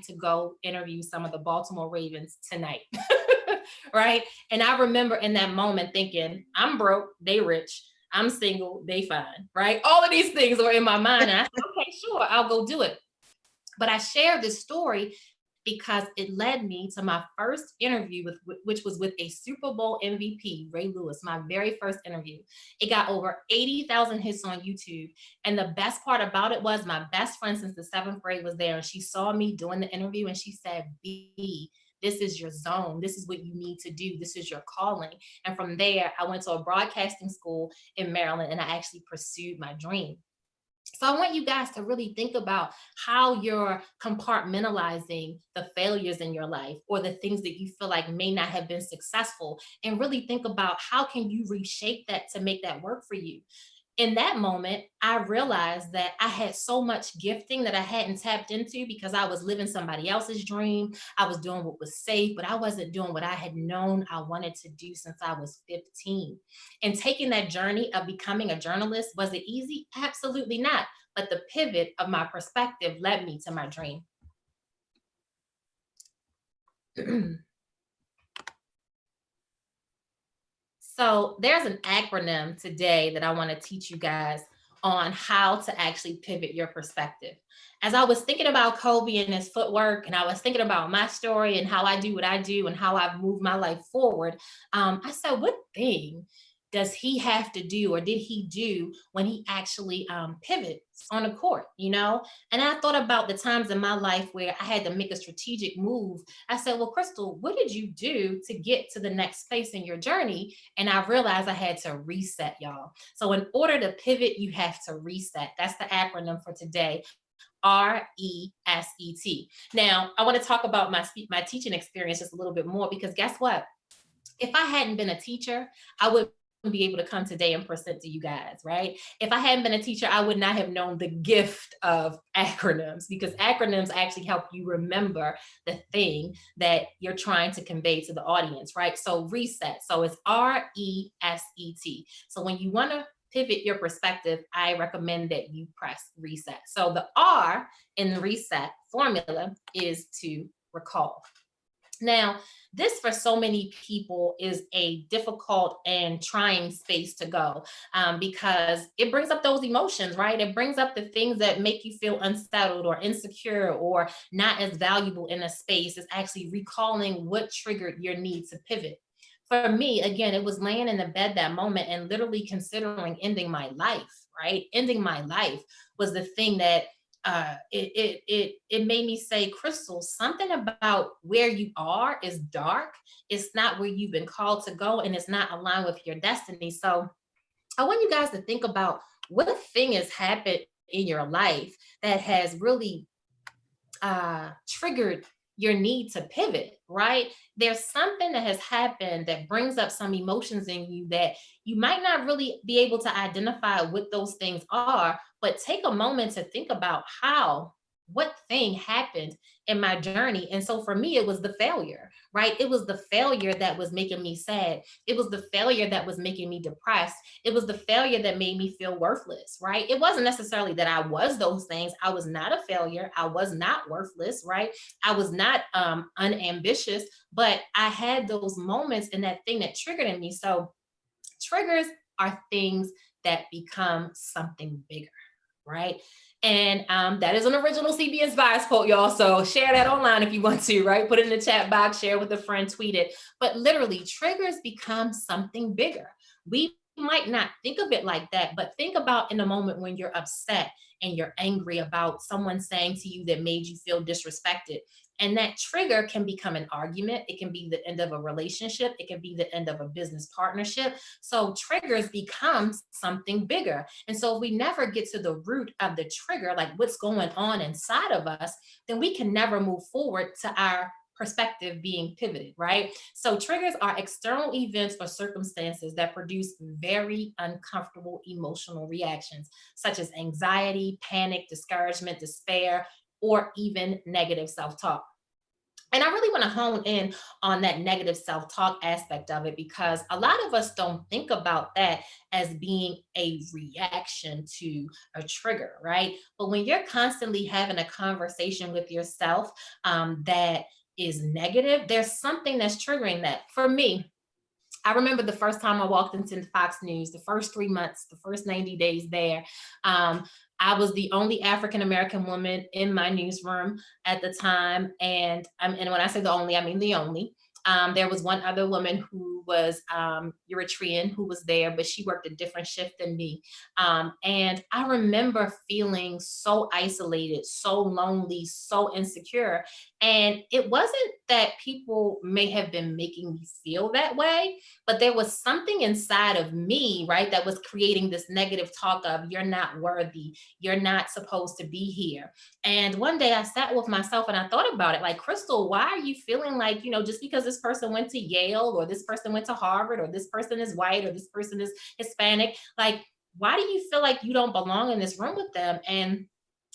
to go interview some of the Baltimore Ravens tonight. Right. And I remember in that moment thinking, I'm broke, they rich, I'm single, they fine. Right. All of these things were in my mind. And I said, okay, sure, I'll go do it. But I shared this story because it led me to my first interview which was with a Super Bowl MVP, Ray Lewis, my very first interview. It got over 80,000 hits on YouTube. And the best part about it was my best friend since the 7th grade was there, and she saw me doing the interview and she said, B, this is your zone. This is what you need to do. This is your calling. And from there, I went to a broadcasting school in Maryland and I actually pursued my dream. So I want you guys to really think about how you're compartmentalizing the failures in your life or the things that you feel like may not have been successful, and really think about how can you reshape that to make that work for you. In that moment, I realized that I had so much gifting that I hadn't tapped into because I was living somebody else's dream. I was doing what was safe, but I wasn't doing what I had known I wanted to do since I was 15. And taking that journey of becoming a journalist, was it easy? Absolutely not. But the pivot of my perspective led me to my dream. So there's an acronym today that I want to teach you guys on how to actually pivot your perspective. As I was thinking about Kobe and his footwork, and I was thinking about my story and how I do what I do and how I've moved my life forward, I said, what thing does he have to do, or did he do when he actually pivots on the court, you know? And I thought about the times in my life where I had to make a strategic move. I said, well, Crystal, what did you do to get to the next space in your journey? And I realized I had to reset, y'all. So in order to pivot, you have to reset. That's the acronym for today. RESET. Now, I want to talk about my teaching experience just a little bit more, because guess what? If I hadn't been a teacher, I would be able to come today and present to you guys, right? If I hadn't been a teacher, I would not have known the gift of acronyms, because acronyms actually help you remember the thing that you're trying to convey to the audience, right? So reset. So it's RESET. So when you want to pivot your perspective, I recommend that you press reset. So the R in the reset formula is to recall. Now, this for so many people is a difficult and trying space to go, because it brings up those emotions, right? It brings up the things that make you feel unsettled or insecure or not as valuable in a space. It's actually recalling what triggered your need to pivot. For me, again, it was laying in the bed that moment and literally considering ending my life, right? Ending my life was the thing that it made me say, Crystal, something about where you are is dark. It's not where you've been called to go, and it's not aligned with your destiny. So I want you guys to think about what thing has happened in your life that has really triggered your need to pivot, right? There's something that has happened that brings up some emotions in you that you might not really be able to identify what those things are, but take a moment to think about what thing happened in my journey. And so for me, it was the failure, right? It was the failure that was making me sad. It was the failure that was making me depressed. It was the failure that made me feel worthless, right? It wasn't necessarily that I was those things. I was not a failure. I was not worthless, right? I was not unambitious, but I had those moments and that thing that triggered in me. So triggers are things that become something bigger, right? And that is an original CBS Bias quote, y'all. So share that online if you want to, right? Put it in the chat box, share with a friend, tweet it. But literally, triggers become something bigger. We might not think of it like that, but think about in a moment when you're upset and you're angry about someone saying to you that made you feel disrespected. And that trigger can become an argument. It can be the end of a relationship. It can be the end of a business partnership. So triggers become something bigger. And so if we never get to the root of the trigger, like what's going on inside of us, then we can never move forward to our perspective being pivoted, right? So triggers are external events or circumstances that produce very uncomfortable emotional reactions, such as anxiety, panic, discouragement, despair, or even negative self-talk. And I really want to hone in on that negative self talk aspect of it, because a lot of us don't think about that as being a reaction to a trigger, right? But when you're constantly having a conversation with yourself that is negative, there's something that's triggering that. For me, I remember the first time I walked into Fox News, the first 3 months, the first 90 days there. Um, I was the only African American woman in my newsroom at the time. And when I say the only, I mean the only. There was one other woman who was Eritrean who was there, but she worked a different shift than me. And I remember feeling so isolated, so lonely, so insecure. And it wasn't that people may have been making me feel that way, but there was something inside of me, right, that was creating this negative talk of, you're not worthy, you're not supposed to be here. And one day I sat with myself and I thought about it, like, Crystal, why are you feeling like, just because this person went to Yale, or this person went to Harvard, or this person is white, or this person is Hispanic, like, why do you feel like you don't belong in this room with them? And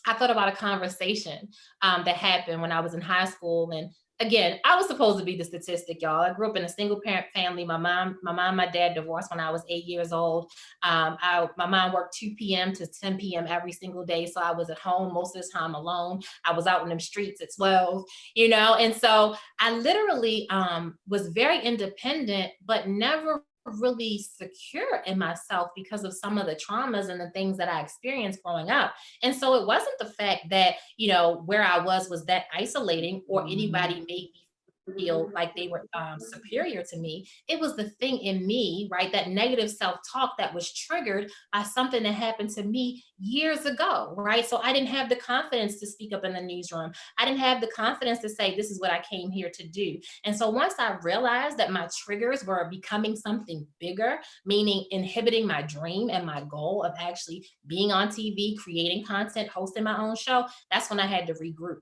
I thought about a conversation that happened when I was in high school. And again, I was supposed to be the statistic, y'all. I grew up in a single parent family. My dad divorced when I was 8 years old. My mom worked 2 p.m. to 10 p.m. every single day. So I was at home most of the time alone. I was out in them streets at 12, And so I literally was very independent, but never really secure in myself because of some of the traumas and the things that I experienced growing up. And so it wasn't the fact that, where I was that isolating, or anybody made me feel like they were superior to me. It was the thing in me, right? That negative self-talk that was triggered by something that happened to me years ago, right? So I didn't have the confidence to speak up in the newsroom. I didn't have the confidence to say, this is what I came here to do. And so once I realized that my triggers were becoming something bigger, meaning inhibiting my dream and my goal of actually being on TV, creating content, hosting my own show, that's when I had to regroup.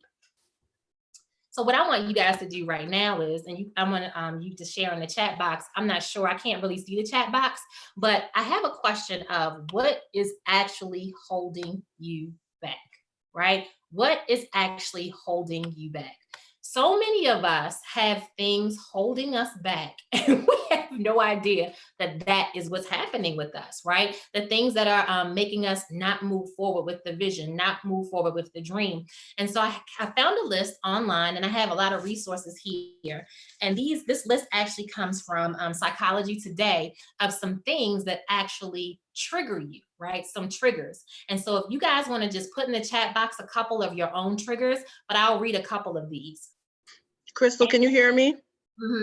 So what I want you guys to do right now is, and I want you to share in the chat box. I'm not sure, I can't really see the chat box, but I have a question of, what is actually holding you back, right? What is actually holding you back? So many of us have things holding us back, and we have no idea that that is what's happening with us, right? The things that are making us not move forward with the vision, not move forward with the dream. And so I found a list online, and I have a lot of resources here. And this list actually comes from Psychology Today, of some things that actually trigger you, right? Some triggers. And so if you guys want to just put in the chat box a couple of your own triggers, but I'll read a couple of these. Crystal, can you hear me?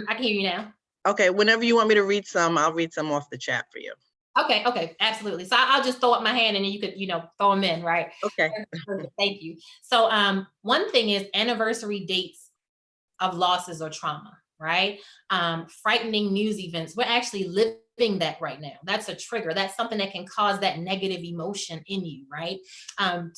I can hear you now. Okay, whenever you want me to read some, I'll read some off the chat for you. Okay, absolutely. So I'll just throw up my hand and then you could, throw them in, right? Okay. Thank you. So one thing is anniversary dates of losses or trauma, right? Frightening news events. We're actually living that right now. That's a trigger. That's something that can cause that negative emotion in you, right?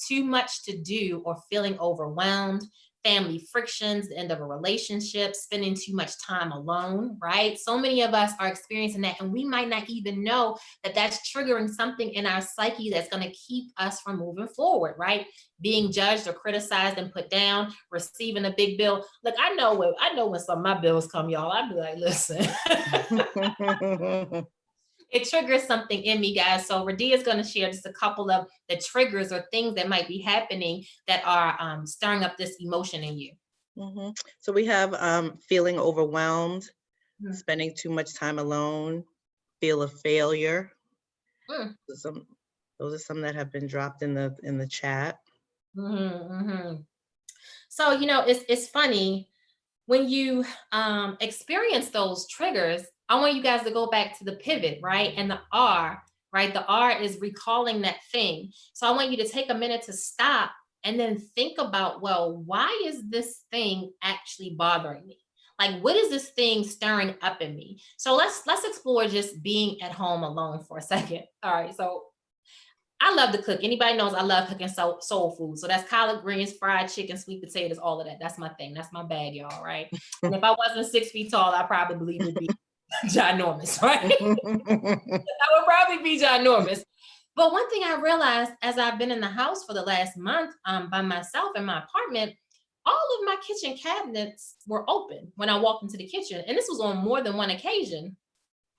Too much to do or feeling overwhelmed. Family frictions, the end of a relationship, spending too much time alone, right? So many of us are experiencing that, and we might not even know that that's triggering something in our psyche that's going to keep us from moving forward, right? Being judged or criticized and put down, receiving a big bill. Look, I know when some of my bills come, y'all, I'd be like, listen. It triggers something in me, guys. So Radia is going to share just a couple of the triggers or things that might be happening that are stirring up this emotion in you. So we have feeling overwhelmed, spending too much time alone, feel of failure. Those are some that have been dropped in the chat. So, it's funny when you experience those triggers. I want you guys to go back to the pivot, right? And the R, right? The R is recalling that thing. So I want you to take a minute to stop and then think about, well, why is this thing actually bothering me? Like, what is this thing stirring up in me? So let's explore just being at home alone for a second. All right. So I love to cook. Anybody knows I love cooking soul food. So that's collard greens, fried chicken, sweet potatoes, all of that. That's my thing. That's my bag, y'all, right? And if I wasn't 6 feet tall, I probably would be ginormous, right? I would probably be ginormous. But one thing I realized as I've been in the house for the last month by myself in my apartment, all of my kitchen cabinets were open when I walked into the kitchen. And this was on more than one occasion.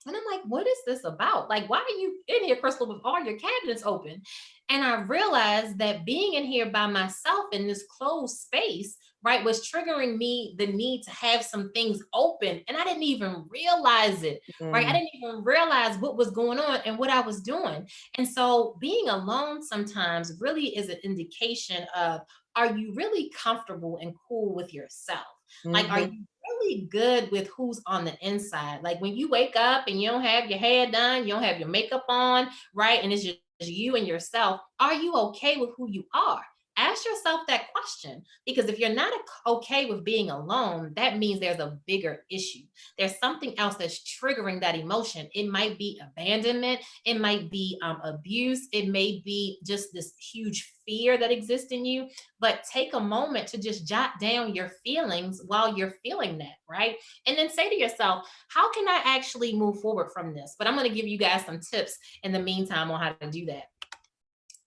And I'm like, what is this about? Like, why are you in here, Crystal, with all your cabinets open? And I realized that being in here by myself in this closed space, right, was triggering me the need to have some things open. And I didn't even realize it, right? I Mm, didn't even realize what was going on and what I was doing. And so being alone sometimes really is an indication of, are you really comfortable and cool with yourself? Like, are mhm, you really good with who's on the inside? Like when you wake up and you don't have your hair done, you don't have your makeup on, right? And it's just you and yourself. Are you okay with who you are? Ask yourself that question, because if you're not okay with being alone, that means there's a bigger issue. There's something else that's triggering that emotion. It might be abandonment, it might be abuse, it may be just this huge fear that exists in you. But take a moment to just jot down your feelings while you're feeling that, right? And then say to yourself, how can I actually move forward from this? But I'm going to give you guys some tips in the meantime on how to do that.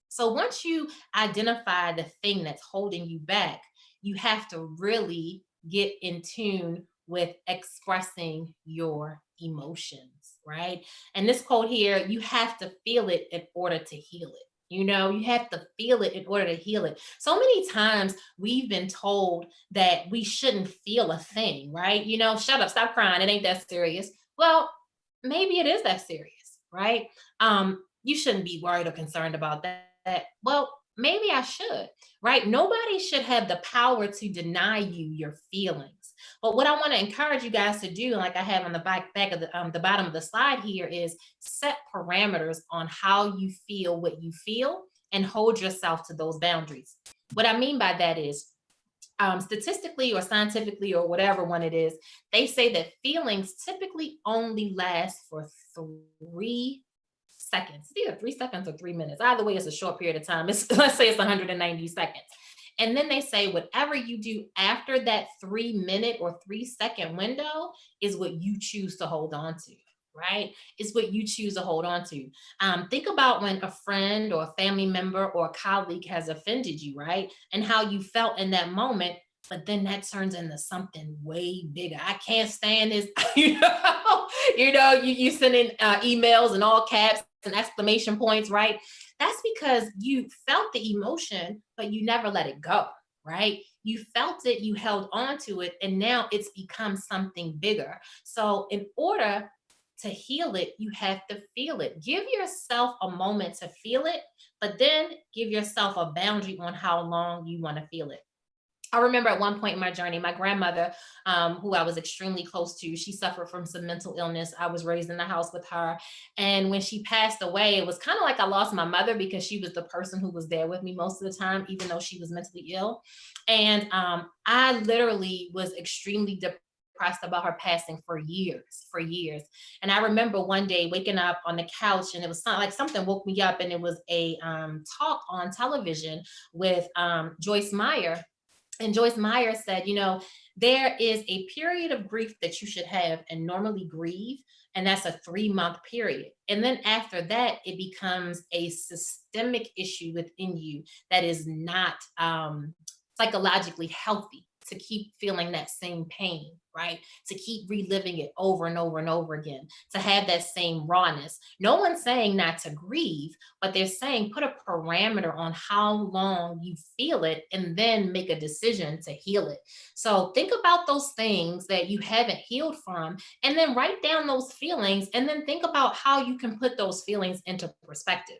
So once you identify the thing that's holding you back, you have to really get in tune with expressing your emotions, right? And this quote here, you have to feel it in order to heal it. You know, you have to feel it in order to heal it. So many times we've been told that we shouldn't feel a thing, right? You know, shut up, stop crying. It ain't that serious. Well, maybe it is that serious, right? You shouldn't be worried or concerned about that. Well, maybe I should, right? Nobody should have the power to deny you your feelings. But what I want to encourage you guys to do, like I have on the back of the bottom of the slide here, is set parameters on how you feel what you feel and hold yourself to those boundaries. What I mean by that is, statistically or scientifically or whatever one it is, they say that feelings typically only last for 3 seconds. It's either 3 seconds or 3 minutes. Either way, it's a short period of time. It's let's say it's 190 seconds. And then they say whatever you do after that 3 minute or 3 second window is what you choose to hold on to. Right? It's what you choose to hold on to. Think about when a friend or a family member or a colleague has offended you, right? And how you felt in that moment, but then that turns into something way bigger. I can't stand this. You send in emails and all caps and exclamation points, right? That's because you felt the emotion, but you never let it go, right? You felt it, you held on to it, and now it's become something bigger. So, in order to heal it, you have to feel it. Give yourself a moment to feel it, but then give yourself a boundary on how long you want to feel it. I remember at one point in my journey, my grandmother, who I was extremely close to, she suffered from some mental illness. I was raised in the house with her. And when she passed away, it was kind of like I lost my mother, because she was the person who was there with me most of the time, even though she was mentally ill. And I literally was extremely depressed about her passing for years, for years. And I remember one day waking up on the couch, and it was like something woke me up, and it was a talk on television with Joyce Meyer. And Joyce Meyer said, there is a period of grief that you should have and normally grieve, and that's a 3-month period. And then after that, it becomes a systemic issue within you that is not psychologically healthy to keep feeling that same pain, right? To keep reliving it over and over and over again, to have that same rawness. No one's saying not to grieve, but they're saying put a parameter on how long you feel it and then make a decision to heal it. So think about those things that you haven't healed from, and then write down those feelings, and then think about how you can put those feelings into perspective.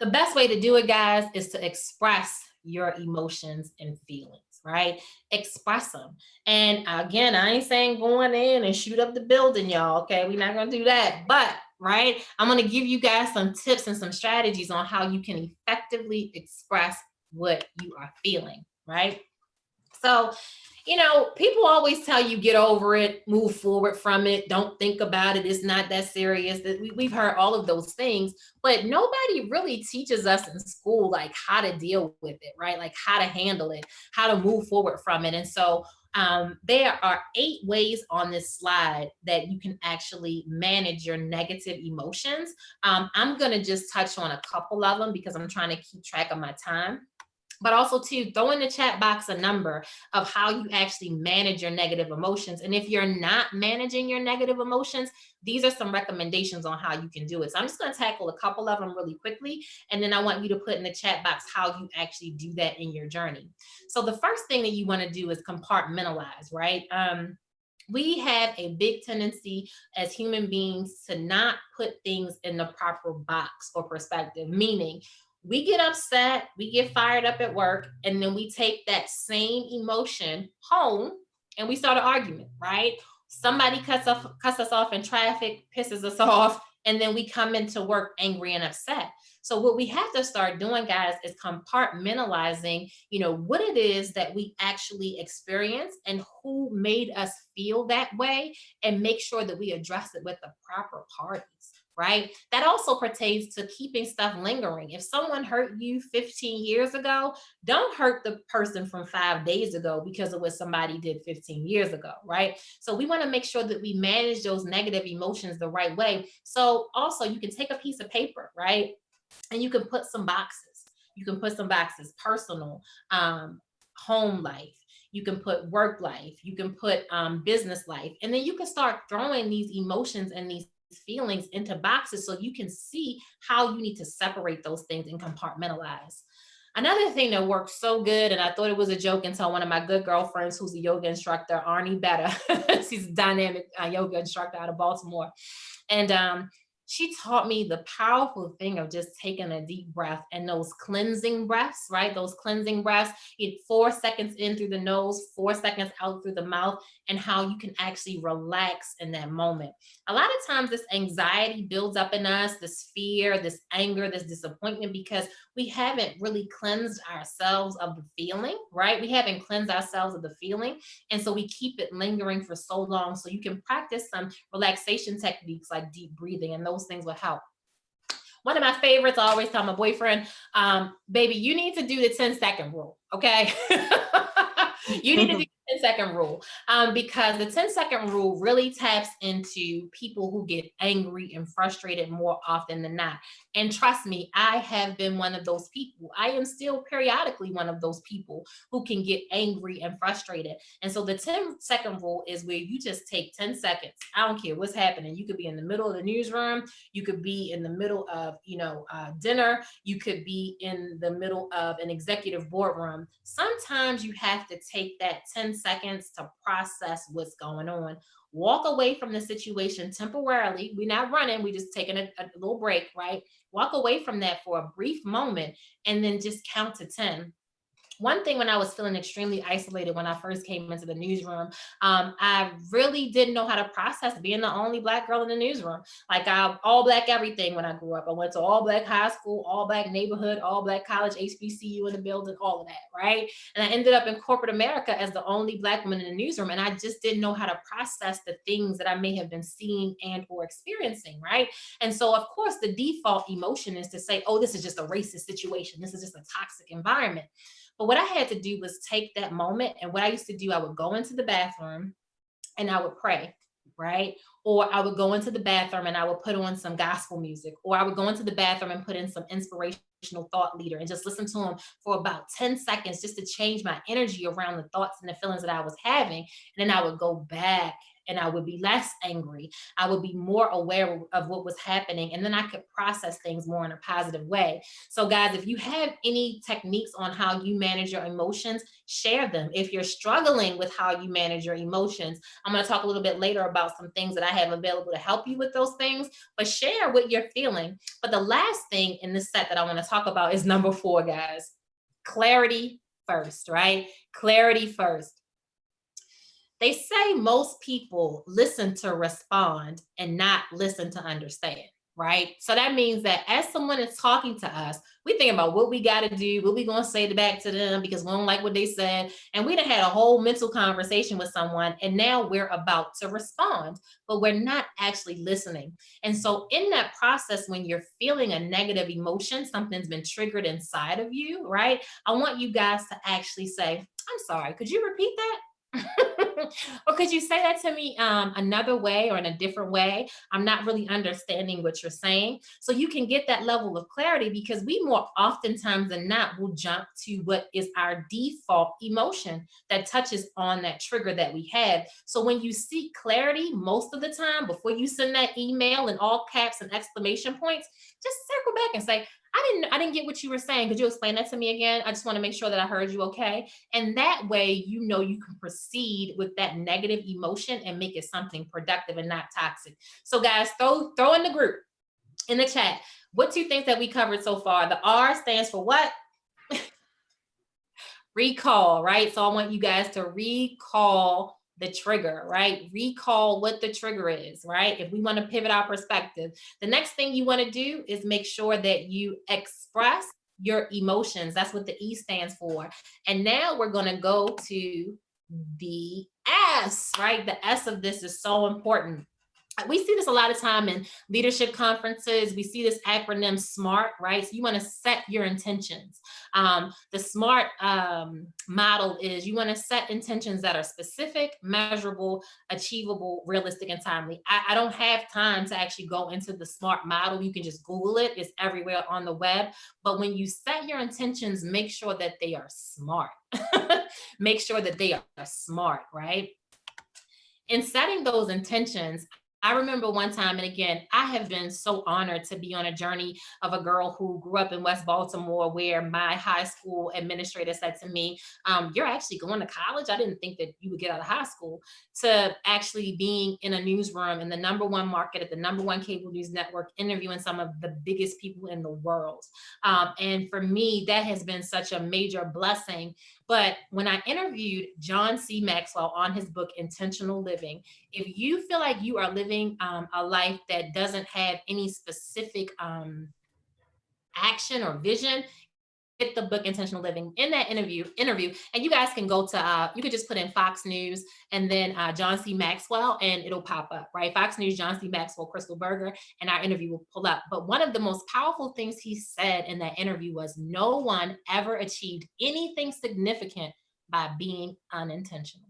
The best way to do it, guys, is to express your emotions and feelings, right? Express them. And again, I ain't saying going in and shoot up the building, y'all. Okay, we're not gonna do that. But right, I'm gonna give you guys some tips and some strategies on how you can effectively express what you are feeling, right? So, people always tell you get over it, move forward from it, don't think about it, it's not that serious. We've heard all of those things, but nobody really teaches us in school like how to deal with it, right? Like how to handle it, how to move forward from it. And so there are 8 ways on this slide that you can actually manage your negative emotions. I'm going to just touch on a couple of them because I'm trying to keep track of my time. But also too, throw in the chat box a number of how you actually manage your negative emotions. And if you're not managing your negative emotions, these are some recommendations on how you can do it. So I'm just going to tackle a couple of them really quickly. And then I want you to put in the chat box how you actually do that in your journey. So the first thing that you want to do is compartmentalize, right? We have a big tendency as human beings to not put things in the proper box or perspective, meaning we get upset, we get fired up at work, and then we take that same emotion home and we start an argument, right? Somebody cuts us off in traffic, pisses us off, and then we come into work angry and upset. So what we have to start doing, guys, is compartmentalizing, what it is that we actually experience and who made us feel that way, and make sure that we address it with the proper parties. Right? That also pertains to keeping stuff lingering. If someone hurt you 15 years ago, don't hurt the person from 5 days ago because of what somebody did 15 years ago, right? So we want to make sure that we manage those negative emotions the right way. So also you can take a piece of paper, right? And you can put some boxes. You can put some boxes, personal, home life. You can put work life. You can put business life. And then you can start throwing these emotions and these feelings into boxes so you can see how you need to separate those things and compartmentalize. Another thing that works so good, and I thought it was a joke until one of my good girlfriends, who's a yoga instructor, Arnie Better, she's a dynamic yoga instructor out of Baltimore, and she taught me the powerful thing of just taking a deep breath, and those cleansing breaths, right? Those cleansing breaths, 4 seconds in through the nose, 4 seconds out through the mouth, and how you can actually relax in that moment. A lot of times this anxiety builds up in us, this fear, this anger, this disappointment, because we haven't really cleansed ourselves of the feeling, right? We haven't cleansed ourselves of the feeling. And so we keep it lingering for so long. So you can practice some relaxation techniques like deep breathing, and those things will help. One of my favorites, I always tell my boyfriend, baby, you need to do the 10-second rule, okay? You need to do the 10-second rule, because the 10-second rule really taps into people who get angry and frustrated more often than not. And trust me, I have been one of those people. I am still periodically one of those people who can get angry and frustrated. And so the 10-second rule is where you just take 10 seconds. I don't care what's happening. You could be in the middle of the newsroom. You could be in the middle of, dinner. You could be in the middle of an executive boardroom. Sometimes you have to take that 10 seconds to process what's going on. Walk away from the situation temporarily. We're not running. We're just taking a little break, right? Walk away from that for a brief moment and then just count to 10. One thing, when I was feeling extremely isolated when I first came into the newsroom, I really didn't know how to process being the only Black girl in the newsroom. Like, I all Black everything when I grew up. I went to all Black high school, all Black neighborhood, all Black college, HBCU in the building, all of that, right? And I ended up in corporate America as the only Black woman in the newsroom, and I just didn't know how to process the things that I may have been seeing and or experiencing, right? And so, of course, the default emotion is to say, oh, this is just a racist situation. This is just a toxic environment. But what I had to do was take that moment. And what I used to do, I would go into the bathroom and I would pray, right? Or I would go into the bathroom and I would put on some gospel music, or I would go into the bathroom and put in some inspirational thought leader and just listen to them for about 10 seconds just to change my energy around the thoughts and the feelings that I was having. And then I would go back and I would be less angry. I would be more aware of what was happening. And then I could process things more in a positive way. So guys, if you have any techniques on how you manage your emotions, share them. If you're struggling with how you manage your emotions, I'm going to talk a little bit later about some things that I have available to help you with those things, but share what you're feeling. But the last thing in this set that I want to talk about is number 4, guys. Clarity first, right? Clarity first. They say most people listen to respond and not listen to understand, right? So that means that as someone is talking to us, we think about what we got to do, what we going to say back to them because we don't like what they said. And we done had a whole mental conversation with someone, and now we're about to respond, but we're not actually listening. And so in that process, when you're feeling a negative emotion, something's been triggered inside of you, right? I want you guys to actually say, I'm sorry, could you repeat that? Or could you say that to me another way or in a different way? I'm not really understanding what you're saying. So you can get that level of clarity, because we more oftentimes than not will jump to what is our default emotion that touches on that trigger that we have. So when you seek clarity, most of the time, before you send that email in all caps and exclamation points, just circle back and say, I didn't get what you were saying. Could you explain that to me again? I just want to make sure that I heard you okay. And that way, you know, you can proceed with that negative emotion and make it something productive and not toxic. So guys, throw in the group, in the chat, what 2 things that we covered so far. The R stands for what? Recall, right? So I want you guys to recall the trigger, right? Recall what the trigger is, right? If we want to pivot our perspective, the next thing you want to do is make sure that you express your emotions. That's what the E stands for. And now we're going to go to the S, right? The S of this is so important. We see this a lot of time in leadership conferences. We see this acronym SMART, right? So you want to set your intentions. The SMART model is you want to set intentions that are specific, measurable, achievable, realistic, and timely. I don't have time to actually go into the SMART model. You can just Google it. It's everywhere on the web. But when you set your intentions, make sure that they are smart. Make sure that they are smart, right? In setting those intentions, I remember one time, and again, I have been so honored to be on a journey of a girl who grew up in West Baltimore, where my high school administrator said to me, you're actually going to college? I didn't think that you would get out of high school, to actually being in a newsroom in the #1 market at the #1 cable news network, interviewing some of the biggest people in the world. And for me, that has been such a major blessing. But when I interviewed John C. Maxwell on his book, Intentional Living, if you feel like you are living a life that doesn't have any specific action or vision, get the book Intentional Living. In that interview, and you guys can go to you could just put in Fox News and then John C. Maxwell, and it'll pop up, right? Fox News, John C. Maxwell, Crystal Berger, and our interview will pull up. But one of the most powerful things he said in that interview was, no one ever achieved anything significant by being unintentional.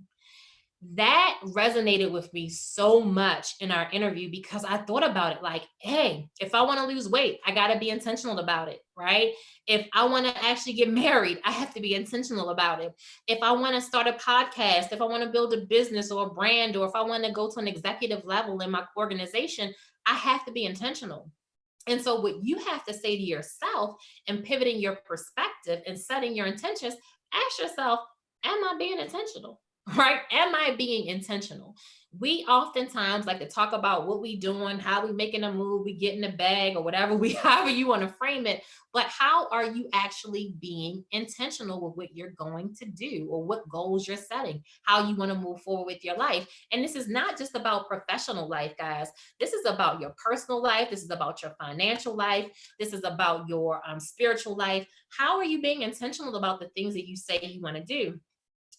That resonated with me so much in our interview, because I thought about it like, hey, if I want to lose weight, I got to be intentional about it, right? If I want to actually get married, I have to be intentional about it. If I want to start a podcast, if I want to build a business or a brand, or if I want to go to an executive level in my organization, I have to be intentional. And so what you have to say to yourself and pivoting your perspective and setting your intentions, ask yourself, am I being intentional? Right? Am I being intentional? We oftentimes like to talk about what we doing, how we making a move, we get in the bag or whatever however you want to frame it. But how are you actually being intentional with what you're going to do, or what goals you're setting, how you want to move forward with your life? And this is not just about professional life, guys. This is about your personal life. This is about your financial life. This is about your spiritual life. How are you being intentional about the things that you say you want to do?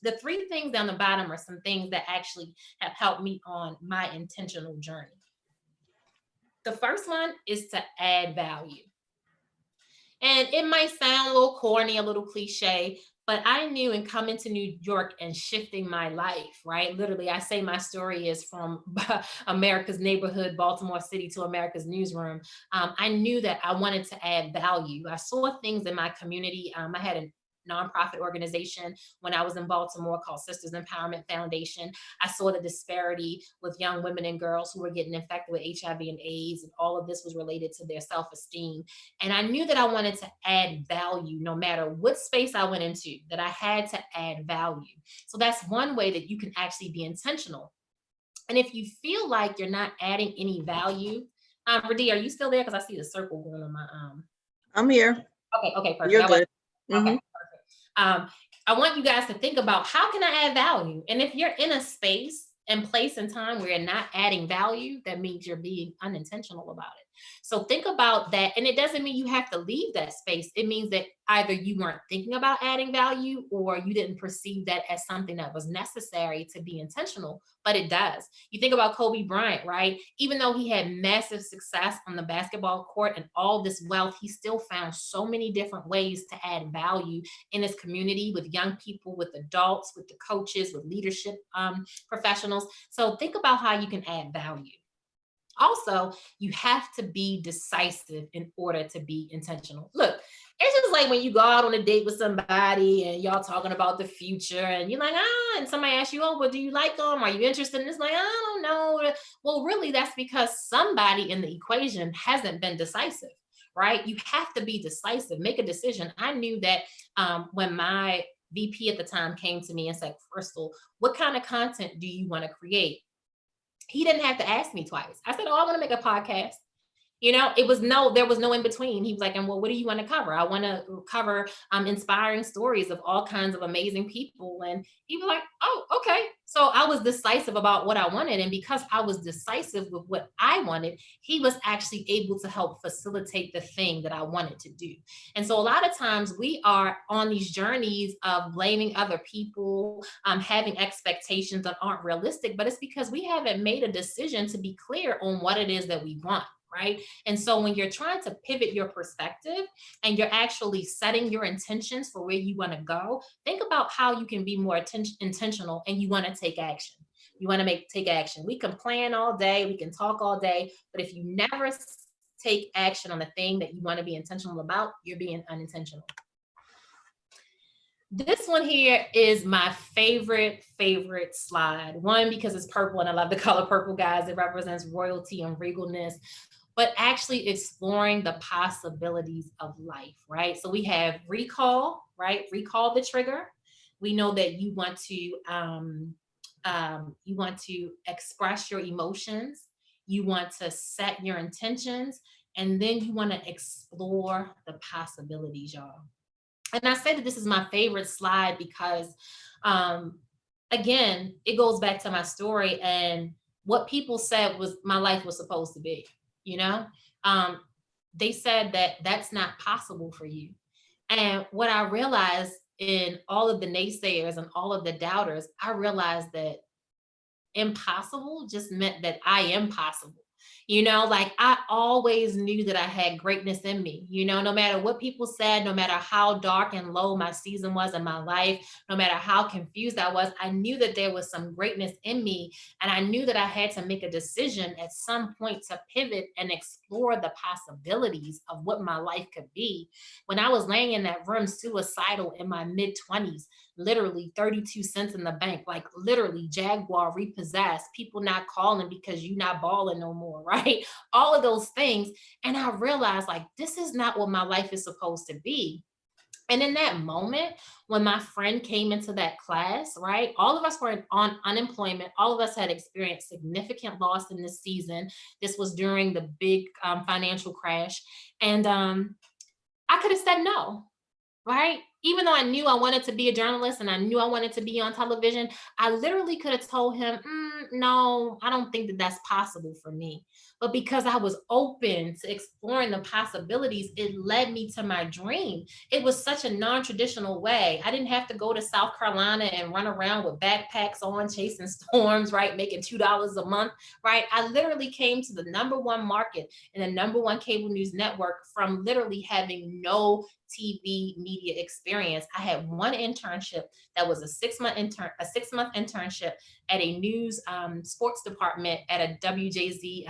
The 3 things down the bottom are some things that actually have helped me on my intentional journey. The first one is to add value. And it might sound a little corny, a little cliche, but I knew in coming to New York and shifting my life, right? Literally, I say my story is from America's neighborhood, Baltimore City, to America's newsroom. I knew that I wanted to add value. I saw things in my community. I had a nonprofit organization when I was in Baltimore called Sisters Empowerment Foundation. I saw the disparity with young women and girls who were getting infected with HIV and AIDS, and all of this was related to their self-esteem. And I knew that I wanted to add value no matter what space I went into, that I had to add value. So that's one way that you can actually be intentional. And if you feel like you're not adding any value, Radie, are you still there? Because I see the circle going on my I'm here. Okay, perfect. You're good. Okay. I want you guys to think about, how can I add value? And if you're in a space and place and time where you're not adding value, that means you're being unintentional about it. So think about that. And it doesn't mean you have to leave that space. It means that either you weren't thinking about adding value or you didn't perceive that as something that was necessary to be intentional, but it does. You think about Kobe Bryant, right? Even though he had massive success on the basketball court and all this wealth, he still found so many different ways to add value in his community with young people, with adults, with the coaches, with leadership professionals. So think about how you can add value. Also, you have to be decisive in order to be intentional. Look, it's just like when you go out on a date with somebody and y'all talking about the future and you're like, and somebody asks you, oh, well, do you like them? Are you interested in this? Like, I don't know. Well, really, that's because somebody in the equation hasn't been decisive, right? You have to be decisive, make a decision. I knew that when my VP at the time came to me and said, Crystal, what kind of content do you want to create? He didn't have to ask me twice. I said, oh, I want to make a podcast. There was no in between. He was like, and well, what do you want to cover? I want to cover inspiring stories of all kinds of amazing people. And he was like, oh, okay. So I was decisive about what I wanted. And because I was decisive with what I wanted, he was actually able to help facilitate the thing that I wanted to do. And so a lot of times we are on these journeys of blaming other people, having expectations that aren't realistic, but it's because we haven't made a decision to be clear on what it is that we want. Right. And so when you're trying to pivot your perspective and you're actually setting your intentions for where you want to go, think about how you can be more intentional and you want to take action. You want to take action. We can plan all day, we can talk all day, but if you never take action on the thing that you want to be intentional about, you're being unintentional. This one here is my favorite slide. One, because it's purple and I love the color purple, guys. It represents royalty and regalness, but actually exploring the possibilities of life, right? So we have recall, right? Recall the trigger. We know that you want to express your emotions. You want to set your intentions, and then you want to explore the possibilities, y'all. And I say that this is my favorite slide because, again, it goes back to my story and what people said was my life was supposed to be. They said that that's not possible for you. And what I realized in all of the naysayers and all of the doubters, I realized that impossible just meant that I am possible. Like I always knew that I had greatness in me, no matter what people said, no matter how dark and low my season was in my life, no matter how confused I was, I knew that there was some greatness in me. And I knew that I had to make a decision at some point to pivot and explore the possibilities of what my life could be. When I was laying in that room suicidal in my mid-20s, literally 32 cents in the bank, like literally Jaguar repossessed, people not calling because you not balling no more, right? All of those things. And I realized like, this is not what my life is supposed to be. And in that moment, when my friend came into that class, right, all of us were on unemployment. All of us had experienced significant loss in this season. This was during the big financial crash. And I could have said no, right? Even though I knew I wanted to be a journalist and I knew I wanted to be on television, I literally could have told him, no, I don't think that that's possible for me. But because I was open to exploring the possibilities, it led me to my dream. It was such a non-traditional way. I didn't have to go to South Carolina and run around with backpacks on, chasing storms, right? Making $2 a month, right? I literally came to the #1 market and the #1 cable news network from literally having no TV media experience. I had one internship that was a 6-month internship at a news sports department at a WJZ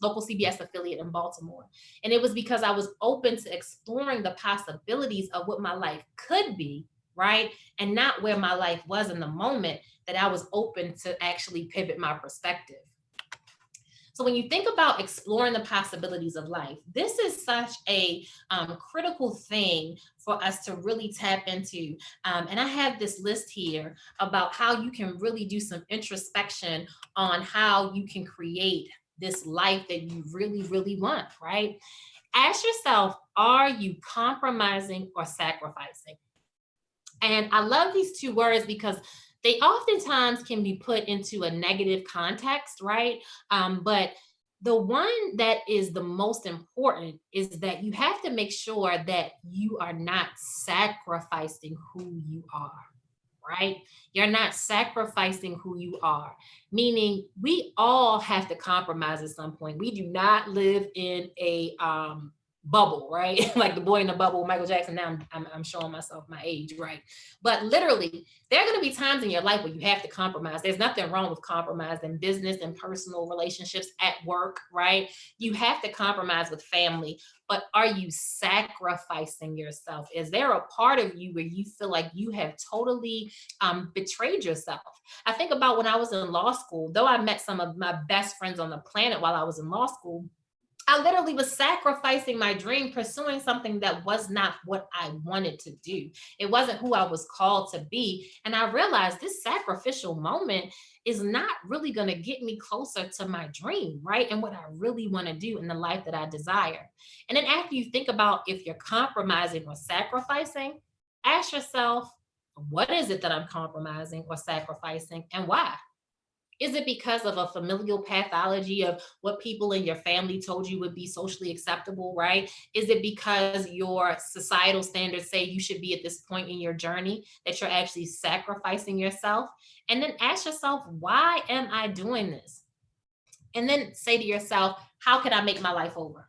local CBS affiliate in Baltimore. And it was because I was open to exploring the possibilities of what my life could be, right? And not where my life was in the moment, that I was open to actually pivot my perspective. So when you think about exploring the possibilities of life, this is such a critical thing for us to really tap into. And I have this list here about how you can really do some introspection on how you can create this life that you really, really want, right? Ask yourself, are you compromising or sacrificing? And I love these two words because they oftentimes can be put into a negative context, right? But The one that is the most important is that you have to make sure that you are not sacrificing who you are, right? You're not sacrificing who you are, meaning we all have to compromise at some point. We do not live in a bubble, right? Like the boy in the bubble, Michael Jackson. Now I'm showing myself my age, right? But literally, there are going to be times in your life where you have to compromise. There's nothing wrong with compromise in business and personal relationships at work, right? You have to compromise with family, but are you sacrificing yourself? Is there a part of you where you feel like you have totally betrayed yourself? I think about when I was in law school, though I met some of my best friends on the planet while I was in law school, I literally was sacrificing my dream, pursuing something that was not what I wanted to do. It wasn't who I was called to be. And I realized this sacrificial moment is not really going to get me closer to my dream, right? And what I really want to do in the life that I desire. And then after you think about if you're compromising or sacrificing, ask yourself, what is it that I'm compromising or sacrificing and why? Is it because of a familial pathology of what people in your family told you would be socially acceptable, right? Is it because your societal standards say you should be at this point in your journey that you're actually sacrificing yourself? And then ask yourself, why am I doing this? And then say to yourself, how can I make my life over?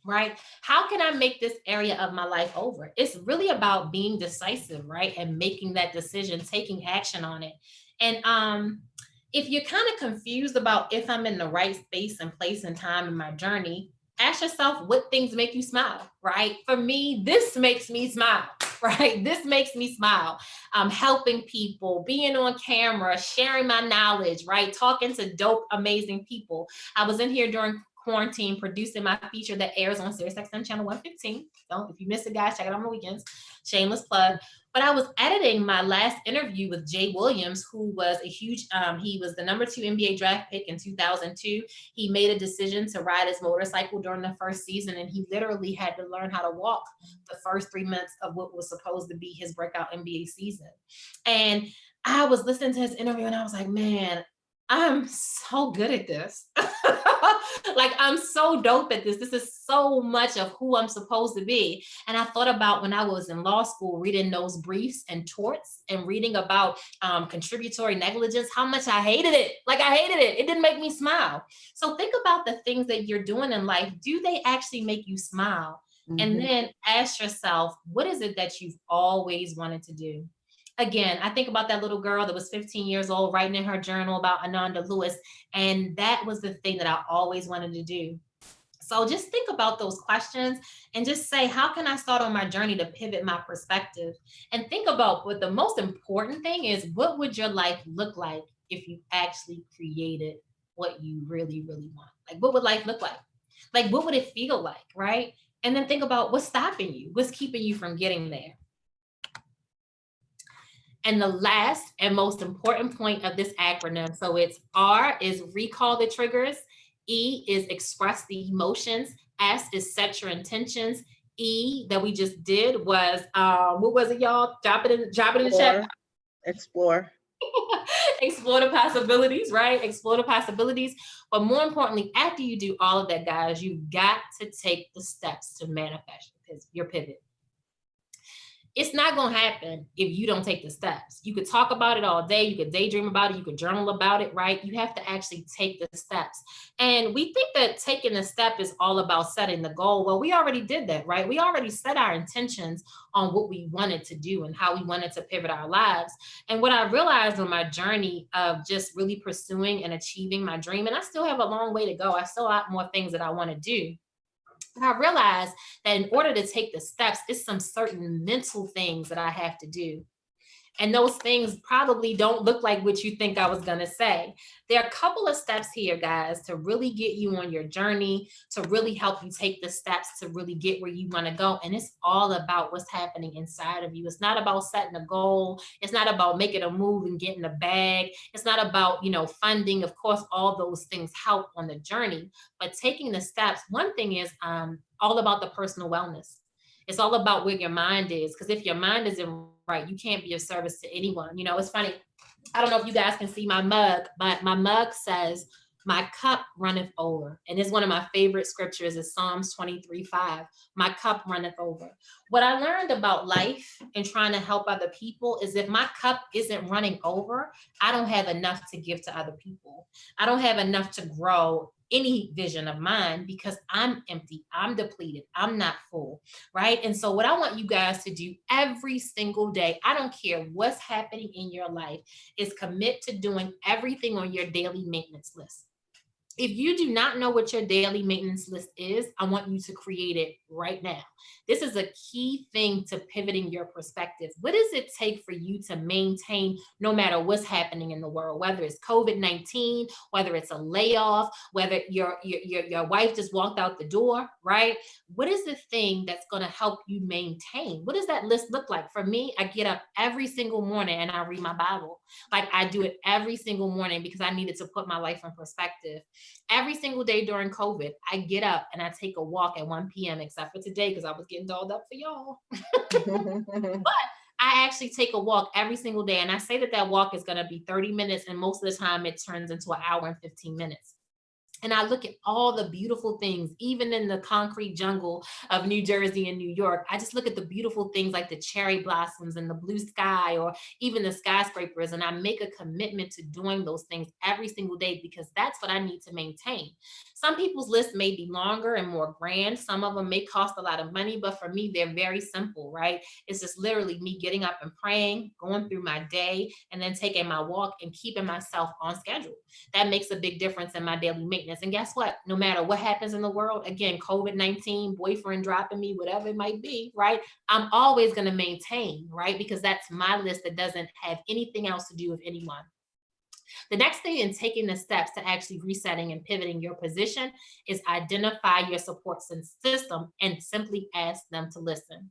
Right? How can I make this area of my life over? It's really about being decisive, right? And making that decision, taking action on it. And if you're kind of confused about if I'm in the right space and place and time in my journey, ask yourself what things make you smile, right? For me, this makes me smile, right? This makes me smile. Helping people, being on camera, sharing my knowledge, right? Talking to dope, amazing people. I was in here during quarantine producing my feature that airs on SiriusXM channel 115. So if you missed it, guys, check it out on the weekends. Shameless plug. But I was editing my last interview with Jay Williams, who was a huge, he was the #2 NBA draft pick in 2002. He made a decision to ride his motorcycle during the first season, and he literally had to learn how to walk the first 3 months of what was supposed to be his breakout NBA season. And I was listening to his interview and I was like, man, I'm so good at this. Like, I'm so dope at this. This is so much of who I'm supposed to be. And I thought about when I was in law school, reading those briefs and torts and reading about contributory negligence, how much I hated it. Like, I hated it. It didn't make me smile. So think about the things that you're doing in life. Do they actually make you smile? And then ask yourself, what is it that you've always wanted to do? Again, I think about that little girl that was 15 years old writing in her journal about Ananda Lewis. And that was the thing that I always wanted to do. So just think about those questions and just say, how can I start on my journey to pivot my perspective? And think about what the most important thing is, what would your life look like if you actually created what you really, really want? Like, what would life look like? Like, what would it feel like, right? And then think about what's stopping you, what's keeping you from getting there. And the last and most important point of this acronym, so it's R is recall the triggers, E is express the emotions, S is set your intentions, E that we just did was what was it, y'all? Drop it in the chat. Explore. Explore the possibilities, right? Explore the possibilities. But more importantly, after you do all of that, guys, you've got to take the steps to manifest your pivot. It's not going to happen if you don't take the steps. You could talk about it all day. You could daydream about it. You could journal about it, right? You have to actually take the steps. And we think that taking the step is all about setting the goal. Well, we already did that, right? We already set our intentions on what we wanted to do and how we wanted to pivot our lives. And what I realized on my journey of just really pursuing and achieving my dream, and I still have a long way to go. I still have more things that I want to do. And I realized that in order to take the steps, it's some certain mental things that I have to do. And those things probably don't look like what you think I was going to say. There are a couple of steps here, guys, to really get you on your journey, to really help you take the steps to really get where you want to go. And it's all about what's happening inside of you. It's not about setting a goal. It's not about making a move and getting a bag. It's not about, funding. Of course, all those things help on the journey. But taking the steps, one thing is all about the personal wellness. It's all about where your mind is. Because if your mind isn't right, you can't be of service to anyone. It's funny. I don't know if you guys can see my mug, but my mug says, My cup runneth over. And it's one of my favorite scriptures is Psalms 23:5. My cup runneth over. What I learned about life and trying to help other people is if my cup isn't running over, I don't have enough to give to other people. I don't have enough to grow any vision of mine because I'm empty, I'm depleted, I'm not full, right? And so, what I want you guys to do every single day, I don't care what's happening in your life, is commit to doing everything on your daily maintenance list. If you do not know what your daily maintenance list is, I want you to create it right now. This is a key thing to pivoting your perspective. What does it take for you to maintain no matter what's happening in the world, whether it's COVID-19, whether it's a layoff, whether your wife just walked out the door, right? What is the thing that's going to help you maintain? What does that list look like? For me, I get up every single morning and I read my Bible. Like I do it every single morning because I needed to put my life in perspective. Every single day during COVID, I get up and I take a walk at 1 p.m., except for today because I was getting dolled up for y'all. But I actually take a walk every single day. And I say that that walk is going to be 30 minutes. And most of the time it turns into an hour and 15 minutes. And I look at all the beautiful things, even in the concrete jungle of New Jersey and New York. I just look at the beautiful things like the cherry blossoms and the blue sky or even the skyscrapers. And I make a commitment to doing those things every single day because that's what I need to maintain. Some people's lists may be longer and more grand. Some of them may cost a lot of money, but for me, they're very simple, right? It's just literally me getting up and praying, going through my day, and then taking my walk and keeping myself on schedule. That makes a big difference in my daily maintenance. And guess what? No matter what happens in the world, again, COVID-19, boyfriend dropping me, whatever it might be, right? I'm always going to maintain, right? Because that's my list that doesn't have anything else to do with anyone. The next thing in taking the steps to actually resetting and pivoting your position is identify your support system and simply ask them to listen.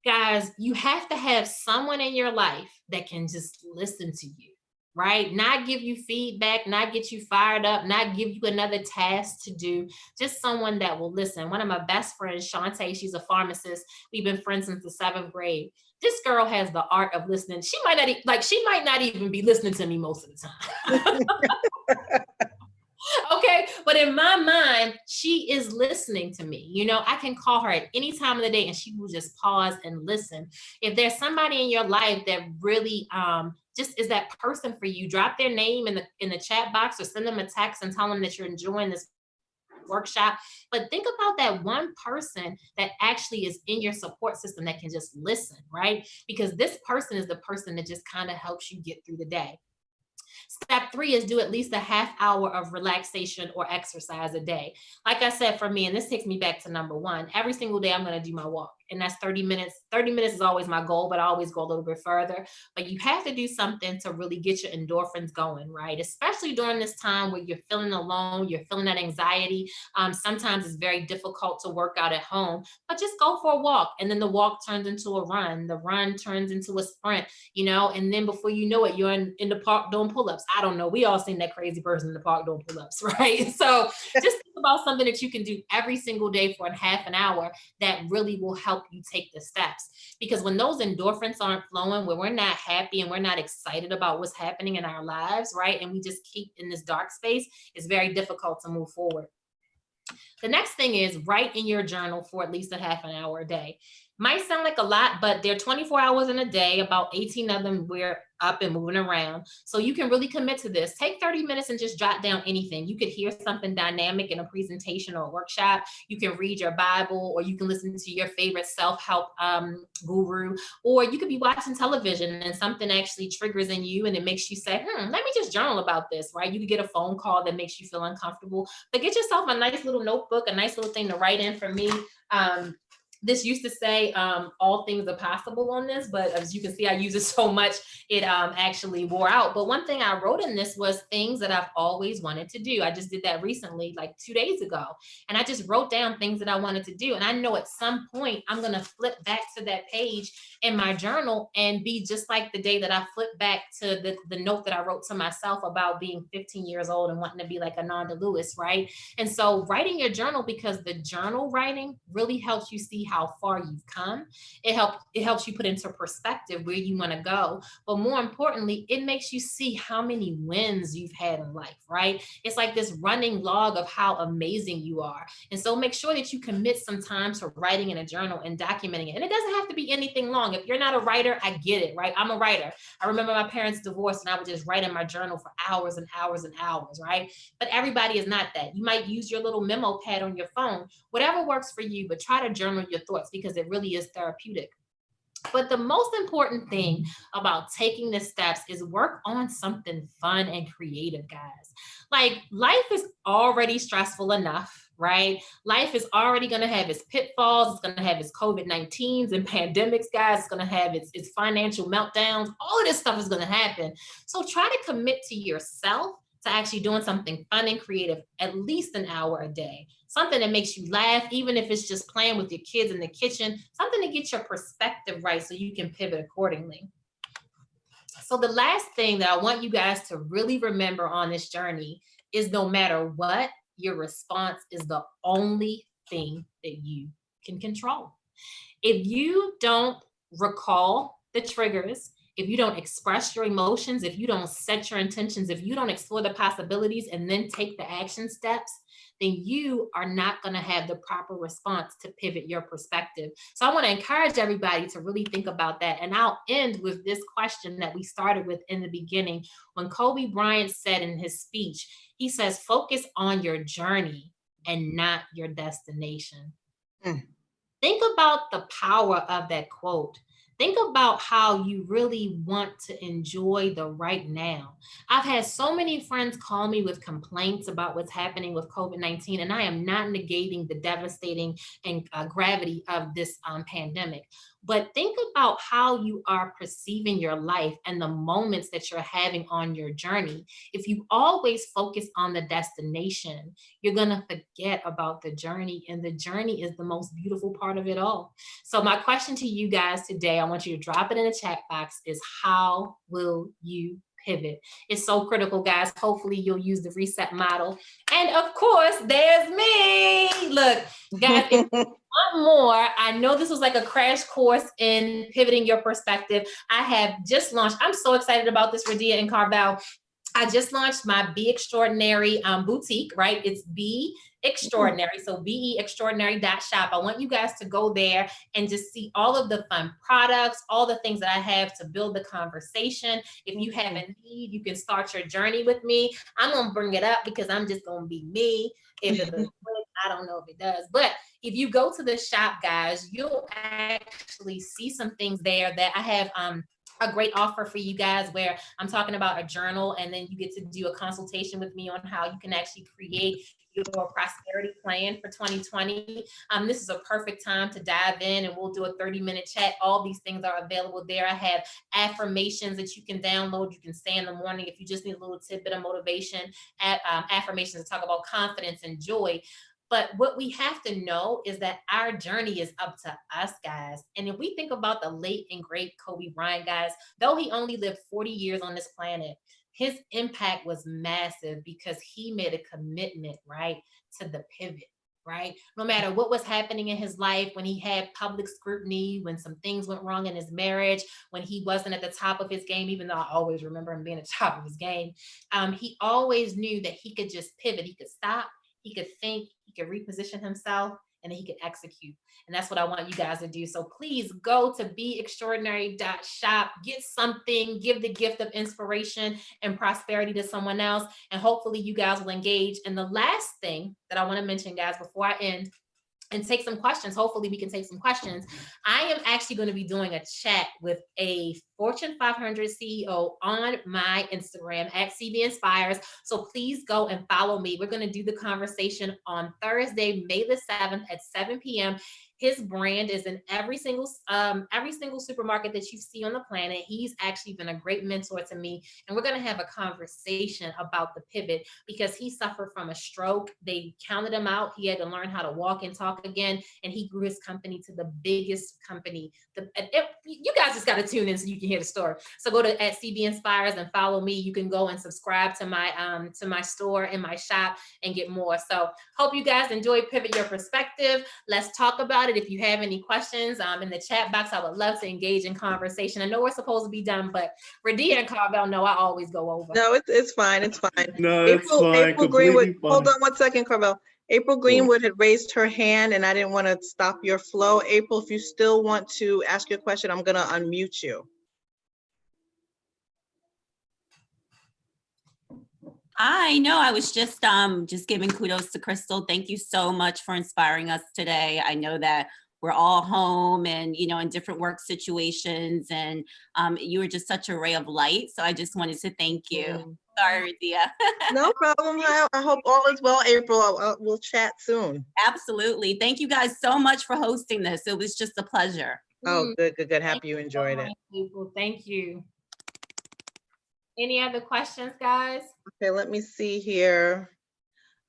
Guys, you have to have someone in your life that can just listen to you, right? Not give you feedback, not get you fired up, not give you another task to do, just someone that will listen. One of my best friends, Shantae, she's a pharmacist. We've been friends since the 7th grade. This girl has the art of listening. She might not even be listening to me most of the time. Okay, but in my mind, she is listening to me. You know, I can call her at any time of the day and she will just pause and listen. If there's somebody in your life that really just is that person for you, drop their name in the chat box or send them a text and tell them that you're enjoying this workshop. But think about that one person that actually is in your support system that can just listen, right? Because this person is the person that just kind of helps you get through the day. Step 3 is do at least a half hour of relaxation or exercise a day. Like I said, for me, and this takes me back to number 1, every single day I'm going to do my walk. And that's 30 minutes. 30 minutes is always my goal, but I always go a little bit further. But you have to do something to really get your endorphins going, right? Especially during this time where you're feeling alone, you're feeling that anxiety. Sometimes it's very difficult to work out at home, but just go for a walk. And then the walk turns into a run. The run turns into a sprint, you know, and then before you know it, you're in the park doing pull-ups. I don't know. We all seen that crazy person in the park doing pull-ups, right? So just think about something that you can do every single day for a half an hour that really will help you take the steps. Because when those endorphins aren't flowing, when we're not happy and we're not excited about what's happening in our lives, right? And we just keep in this dark space, it's very difficult to move forward. The next thing is write in your journal for at least a half an hour a day. Might sound like a lot, but there are 24 hours in a day, about 18 of them we're up and moving around. So you can really commit to this. Take 30 minutes and just jot down anything. You could hear something dynamic in a presentation or a workshop. You can read your Bible, or you can listen to your favorite self-help guru, or you could be watching television and something actually triggers in you and it makes you say, let me just journal about this, right? You could get a phone call that makes you feel uncomfortable, but get yourself a nice little notebook, a nice little thing to write in. For me, this used to say all things are possible on this, but as you can see, I use it so much, it actually wore out. But one thing I wrote in this was things that I've always wanted to do. I just did that recently, like 2 days ago. And I just wrote down things that I wanted to do. And I know at some point I'm going to flip back to that page in my journal and be just like the day that I flipped back to the note that I wrote to myself about being 15 years old and wanting to be like Ananda Lewis, right? And so writing your journal, because the journal writing really helps you see how far you've come. It helps you put into perspective where you want to go. But more importantly, it makes you see how many wins you've had in life, right? It's like this running log of how amazing you are. And so make sure that you commit some time to writing in a journal and documenting it. And it doesn't have to be anything long. If you're not a writer, I get it, right? I'm a writer. I remember my parents divorced and I would just write in my journal for hours and hours and hours, right? But everybody is not that. You might use your little memo pad on your phone, whatever works for you, but try to journal your thoughts because it really is therapeutic. But the most important thing about taking the steps is work on something fun and creative, guys. Like life is already stressful enough, right? Life is already going to have its pitfalls. It's going to have its COVID-19s and pandemics, guys. It's going to have its financial meltdowns. All of this stuff is going to happen. So try to commit to yourself to actually doing something fun and creative at least an hour a day. Something that makes you laugh, even if it's just playing with your kids in the kitchen, something to get your perspective right so you can pivot accordingly. So the last thing that I want you guys to really remember on this journey is no matter what, your response is the only thing that you can control. If you don't recall the triggers, if you don't express your emotions, if you don't set your intentions, if you don't explore the possibilities and then take the action steps, then you are not going to have the proper response to pivot your perspective. So I want to encourage everybody to really think about that. And I'll end with this question that we started with in the beginning. When Kobe Bryant said in his speech, he says, focus on your journey and not your destination. Think about the power of that quote. Think about how you really want to enjoy the right now. I've had so many friends call me with complaints about what's happening with COVID-19, and I am not negating the devastating and gravity of this pandemic. But think about how you are perceiving your life and the moments that you're having on your journey. If you always focus on the destination, you're going to forget about the journey, and the journey is the most beautiful part of it all. So my question to you guys today, I want you to drop it in the chat box, is how will you pivot? It's so critical, guys. Hopefully you'll use the reset model. And of course, there's me. Look, guys, if you want more, I know this was like a crash course in pivoting your perspective. I have just launched, I'm so excited about this, Radia and Carvel. I just launched my Be Extraordinary boutique, right? It's Be Extraordinary. So beextraordinary.shop. I want you guys to go there and just see all of the fun products, all the things that I have to build the conversation. If you have a need, you can start your journey with me. I'm going to bring it up because I'm just going to be me. If it looks good, I don't know if it does. But if you go to the shop, guys, you'll actually see some things there that I have a great offer for you guys where I'm talking about a journal, and then you get to do a consultation with me on how you can actually create your prosperity plan for 2020. This is a perfect time to dive in, and we'll do a 30-minute chat. All these things are available there. I have affirmations that you can download. You can say in the morning if you just need a little tidbit of motivation, affirmations to talk about confidence and joy. But what we have to know is that our journey is up to us, guys. And if we think about the late and great Kobe Bryant, guys, though he only lived 40 years on this planet, his impact was massive because he made a commitment, right, to the pivot, right? No matter what was happening in his life, when he had public scrutiny, when some things went wrong in his marriage, when he wasn't at the top of his game, even though I always remember him being at the top of his game, he always knew that he could just pivot. He could stop, he could think, he could reposition himself, and then he could execute. And that's what I want you guys to do. So please go to beextraordinary.shop, get something, give the gift of inspiration and prosperity to someone else. And hopefully you guys will engage. And the last thing that I want to mention, guys, before I end and take some questions, hopefully we can take some questions. I am actually going to be doing a chat with a Fortune 500 CEO on my Instagram at CB Inspires. So please go and follow me. We're going to do the conversation on Thursday, May the 7th at 7 p.m. His brand is in every single supermarket that you see on the planet. He's actually been a great mentor to me. And we're going to have a conversation about the pivot because he suffered from a stroke. They counted him out. He had to learn how to walk and talk again. And he grew his company to the biggest company. You guys just got to tune in so you can hear the story. So go to at CB Inspires and follow me. You can go and subscribe to my store in my shop and get more. So hope you guys enjoy Pivot Your Perspective. Let's talk about about it. If you have any questions in the chat box, I would love to engage in conversation. I know we're supposed to be done, but Radia and Carvel know I always go over. No, it's fine. It's fine. No, it's fine. April Greenwood. Completely fine. Hold on one second, Carvel. April Greenwood had raised her hand and I didn't want to stop your flow. April, if you still want to ask your question, I'm going to unmute you. I know. I was just giving kudos to Crystal. Thank you so much for inspiring us today. I know that we're all home and, you know, in different work situations, and you were just such a ray of light. So I just wanted to thank you. Sorry, Radia. No problem. I hope all is well, April. We'll chat soon. Absolutely. Thank you guys so much for hosting this. It was just a pleasure. Oh, good. Happy you enjoyed it. People. Thank you. Any other questions, guys? Okay, let me see here.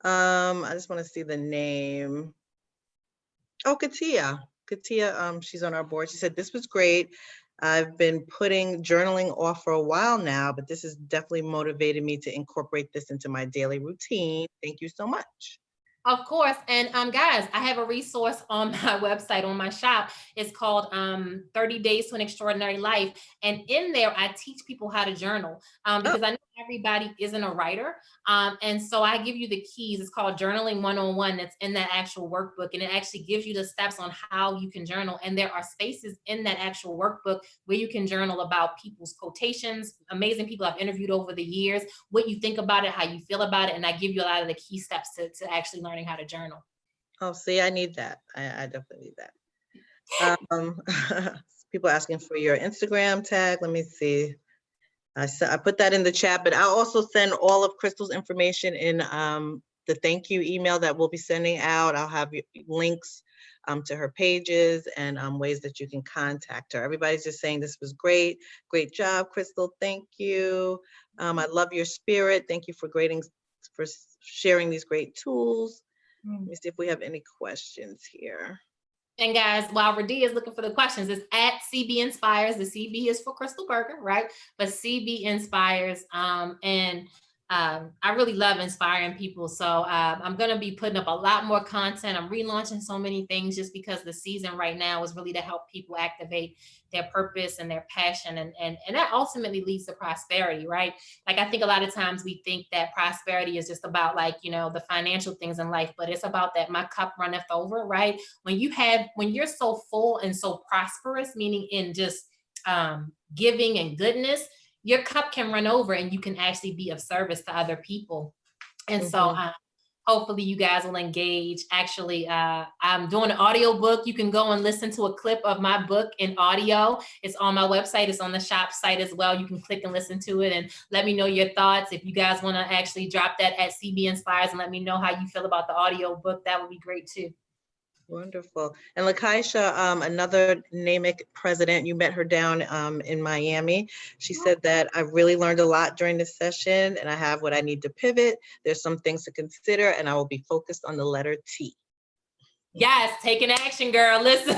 I just want to see the name. Oh, Katia, she's on our board. She said, this was great. I've been putting journaling off for a while now, but this has definitely motivated me to incorporate this into my daily routine. Thank you so much. Of course. And guys, I have a resource on my website, on my shop. It's called 30 Days to an Extraordinary Life. And in there, I teach people how to journal because I know everybody isn't a writer. And so I give you the keys. It's called Journaling 101. That's in that actual workbook. And it actually gives you the steps on how you can journal. And there are spaces in that actual workbook where you can journal about people's quotations, amazing people I've interviewed over the years, what you think about it, how you feel about it. And I give you a lot of the key steps to actually learning how to journal. Oh, see, I need that. I definitely need that. People asking for your Instagram tag. Let me see. I put that in the chat, but I'll also send all of Crystal's information in the thank you email that we'll be sending out. I'll have links to her pages and ways that you can contact her. Everybody's just saying this was great. Great job, Crystal. Thank you. I love your spirit. Thank you for sharing these great tools. Let me see if we have any questions here. And guys, while Radia is looking for the questions, it's at CB Inspires. The CB is for Crystal Berger, right? But CB Inspires. I really love inspiring people. So I'm going to be putting up a lot more content. I'm relaunching so many things just because the season right now is really to help people activate their purpose and their passion. And that ultimately leads to prosperity, right? Like, I think a lot of times we think that prosperity is just about, like, you know, the financial things in life, but it's about that my cup runneth over, right? When you're so full and so prosperous, meaning in just giving and goodness, your cup can run over and you can actually be of service to other people. And so hopefully you guys will engage. Actually, I'm doing an audio book. You can go and listen to a clip of my book in audio. It's on my website. It's on the shop site as well. You can click and listen to it and let me know your thoughts. If you guys want to actually drop that at CB Inspires and let me know how you feel about the audio book, that would be great too. Wonderful. And Lakeisha, another NAMIC president, you met her down in Miami. She said that I really learned a lot during this session and I have what I need to pivot. There's some things to consider and I will be focused on the letter T. Yes, taking action, girl. Listen.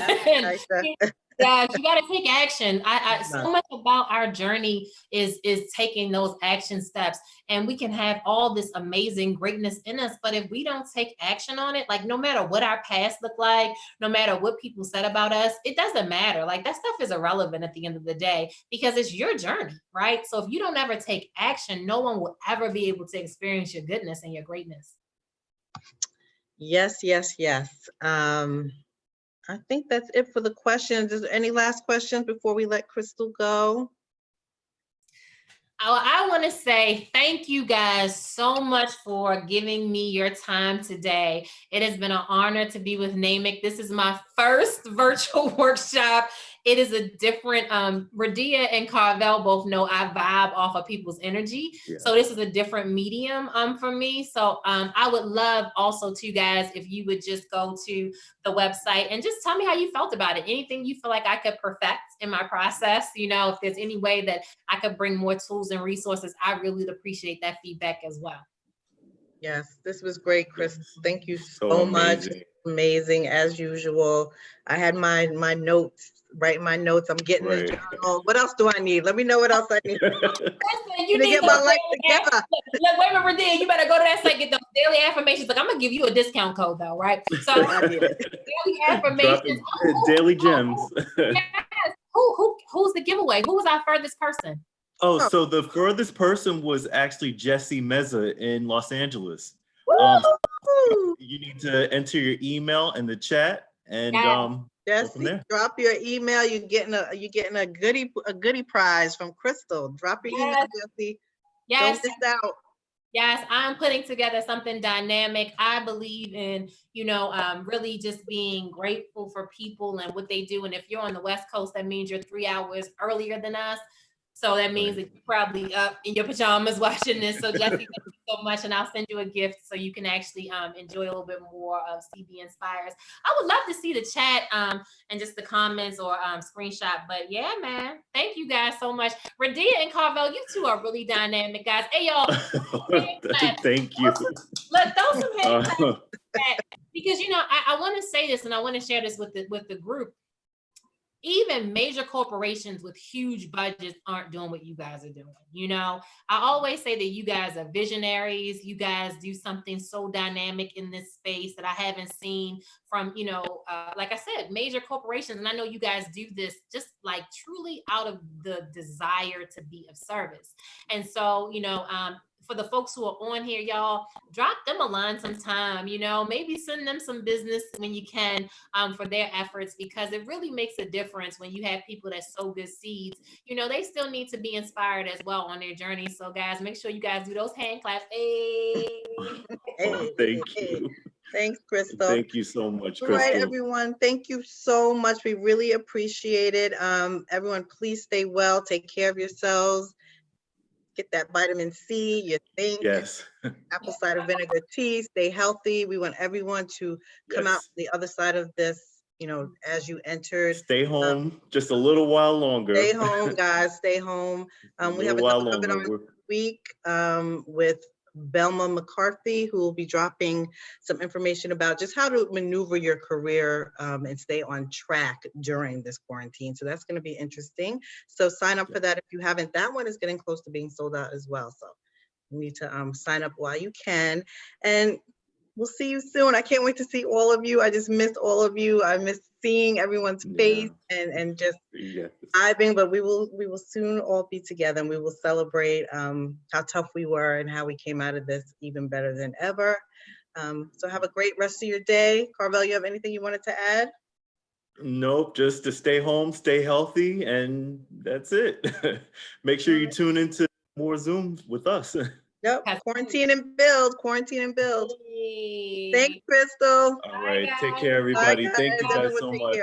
Yeah, you got to take action. So much about our journey is taking those action steps, and we can have all this amazing greatness in us, but if we don't take action on it, like, no matter what our past look like, no matter what people said about us, it doesn't matter. Like, that stuff is irrelevant at the end of the day because it's your journey, right? So if you don't ever take action, no one will ever be able to experience your goodness and your greatness. Yes, yes, yes. I think that's it for the questions. Is there any last questions before we let Crystal go? I want to say thank you guys so much for giving me your time today. It has been an honor to be with NAMIC. This is my first virtual workshop. It is a different, Radia and Carvel both know I vibe off of people's energy. Yeah. So this is a different medium for me. So I would love also to, guys, if you would just go to the website and just tell me how you felt about it. Anything you feel like I could perfect in my process, you know, if there's any way that I could bring more tools and resources, I really would appreciate that feedback as well. Yes, this was great, Chris. Yes. Thank you So so much. amazing. Amazing as usual. I had my notes, writing my notes. I'm getting this Right. journal. What else do I need? Let me know what else I need Listen, you to need get those my life daily together. look, wait a minute, Radia, you better go to that site, get those daily affirmations. Like, I'm gonna give you a discount code though, right? So I need it. daily affirmations. Dropping daily gems. Yes. Who's the giveaway? Who was our furthest person? Oh, Oh. so the furthest person was actually Jesse Meza in Los Angeles. Woo! You need to enter your email in the chat and Yes. go from Jesse, there. drop your email. You're getting a goodie prize from Crystal. Drop your email, Yes. Jesse. Yes. Don't miss out. Yes, I'm putting together something dynamic. I believe in, really just being grateful for people and what they do. And if you're on the West Coast, that means you're 3 hours earlier than us. So that means that you're probably up in your pajamas watching this. So Jesse, thank you so much. And I'll send you a gift so you can actually enjoy a little bit more of CB Inspires. I would love to see the chat and just the comments or screenshot. But yeah, man, thank you guys so much. Radia and Carvel, you two are really dynamic, guys. Hey, y'all. Thank you. Look, throw some hand claps because I want to say this and I want to share this with the group. Even major corporations with huge budgets aren't doing what you guys are doing. I always say that you guys are visionaries. You guys do something so dynamic in this space that I haven't seen from, like I said, major corporations. And I know you guys do this just like truly out of the desire to be of service. And so, for the folks who are on here, y'all, drop them a line sometime, maybe send them some business when you can for their efforts, because it really makes a difference when you have people that sow good seeds. They still need to be inspired as well on their journey. So guys, make sure you guys do those hand claps. Hey. Thank you. Thanks, Crystal. Thank you so much, All right, Crystal. everyone. Thank you so much. We really appreciate it. Everyone, please stay well. Take care of yourselves. Get that vitamin C, you think. Yes. Apple cider vinegar tea. Stay healthy. We want everyone to come out the other side of this, as you entered. Stay home just a little while longer. Stay home, guys. Stay home. We have another webinar week with Belma McCarthy, who will be dropping some information about just how to maneuver your career and stay on track during this quarantine. So that's going to be interesting. So sign up for that if you haven't. That one is getting close to being sold out as well. So you need to sign up while you can. And we'll see you soon. I can't wait to see all of you. I just missed all of you. I missed seeing everyone's face and just vibing, but we will soon all be together and we will celebrate how tough we were and how we came out of this even better than ever. So have a great rest of your day. Carvel, you have anything you wanted to add? Nope, just to stay home, stay healthy, and that's it. Make sure you tune into more Zooms with us. Yep, quarantine and build. Thanks, Crystal. All right, take care, everybody. Thank you guys so much.